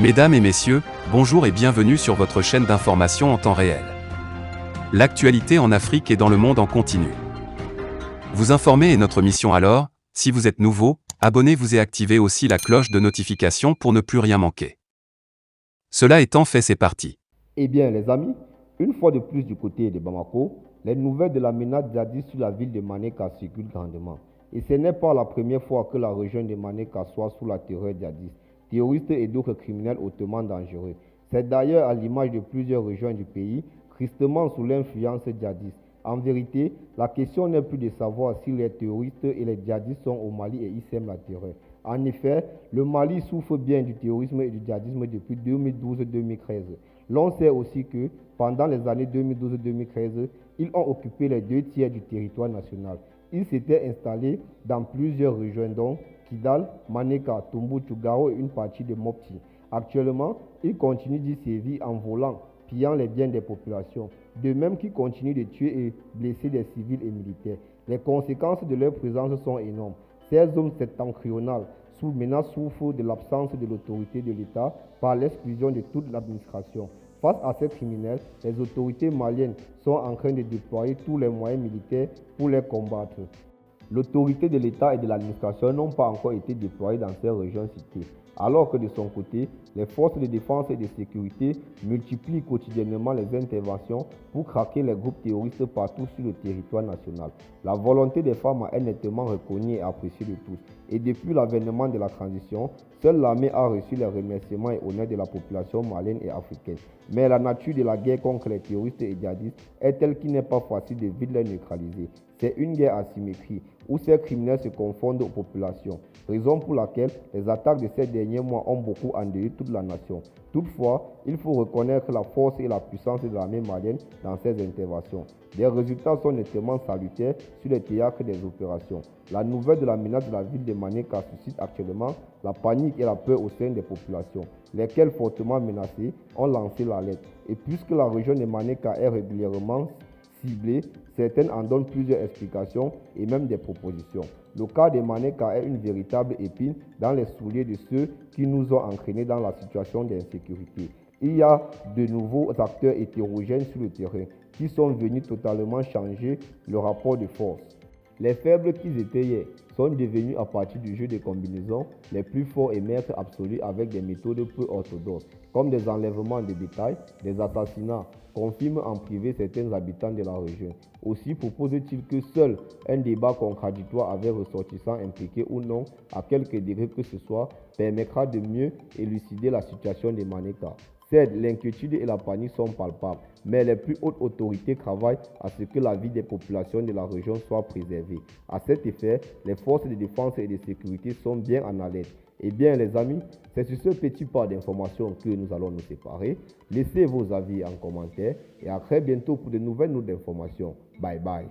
Mesdames et messieurs, bonjour et bienvenue sur votre chaîne d'information en temps réel. L'actualité en Afrique et dans le monde en continu. Vous informer est notre mission alors, si vous êtes nouveau, abonnez-vous et activez aussi la cloche de notification pour ne plus rien manquer. Cela étant fait, c'est parti. Eh bien les amis, une fois de plus du côté de Bamako, les nouvelles de la menace djihadiste sur la ville de Manéka circulent grandement. Et ce n'est pas la première fois que la région de Manéka soit sous la terreur djihadiste, terroristes et d'autres criminels hautement dangereux. C'est d'ailleurs à l'image de plusieurs régions du pays, tristement sous l'influence djihadiste. En vérité, la question n'est plus de savoir si les terroristes et les djihadistes sont au Mali et y sèment la terreur. En effet, le Mali souffre bien du terrorisme et du djihadisme depuis 2012-2013. L'on sait aussi que, pendant les années 2012-2013, ils ont occupé les 2 tiers du territoire national. Ils s'étaient installés dans plusieurs régions, dont Kidal, Manéka, Tombouctou, Gao et une partie de Mopti. Actuellement, ils continuent d'y sévir en volant, pillant les biens des populations, de même qu'ils continuent de tuer et blesser des civils et militaires. Les conséquences de leur présence sont énormes. Ces zones septentrionales sous menace souffrent de l'absence de l'autorité de l'État par l'exclusion de toute l'administration. Face à ces criminels, les autorités maliennes sont en train de déployer tous les moyens militaires pour les combattre. L'autorité de l'État et de l'administration n'ont pas encore été déployées dans ces régions citées, alors que de son côté, les forces de défense et de sécurité multiplient quotidiennement les interventions pour craquer les groupes terroristes partout sur le territoire national. La volonté des femmes est nettement reconnue et appréciée de tous. Et depuis l'avènement de la transition, seule l'armée a reçu les remerciements et honneurs de la population malienne et africaine. Mais la nature de la guerre contre les terroristes et djihadistes est telle qu'il n'est pas facile de vite les neutraliser. C'est une guerre asymétrique où ces criminels se confondent aux populations, raison pour laquelle les attaques de ces derniers mois ont beaucoup endeuillé toute la nation. Toutefois, il faut reconnaître la force et la puissance de l'armée malienne dans ces interventions. Les résultats sont nettement salutaires sur les théâtres des opérations. La nouvelle de la menace de la ville de Manéka suscite actuellement la panique et la peur au sein des populations, lesquelles fortement menacées ont lancé l'alerte. Et puisque la région de Manéka est régulièrement ciblée, certaines en donnent plusieurs explications et même des propositions. Le cas de Manéka est une véritable épine dans les souliers de ceux qui nous ont entraînés dans la situation d'insécurité. Il y a de nouveaux acteurs hétérogènes sur le terrain qui sont venus totalement changer le rapport de force. Les faibles qu'ils étaient hier sont devenus à partir du jeu de combinaisons les plus forts et maîtres absolus avec des méthodes peu orthodoxes, comme des enlèvements de détail, des assassinats, confirment en privé certains habitants de la région. Aussi propose-t-il que seul un débat contradictoire avec ressortissants impliqués ou non, à quelque degré que ce soit, permettra de mieux élucider la situation de Manéka. Certes, l'inquiétude et la panique sont palpables, mais les plus hautes autorités travaillent à ce que la vie des populations de la région soit préservée. À cet effet, les forces de défense et de sécurité sont bien en alerte. Eh bien les amis, c'est sur ce petit pas d'informations que nous allons nous séparer. Laissez vos avis en commentaire et à très bientôt pour de nouvelles notes d'informations. Bye bye.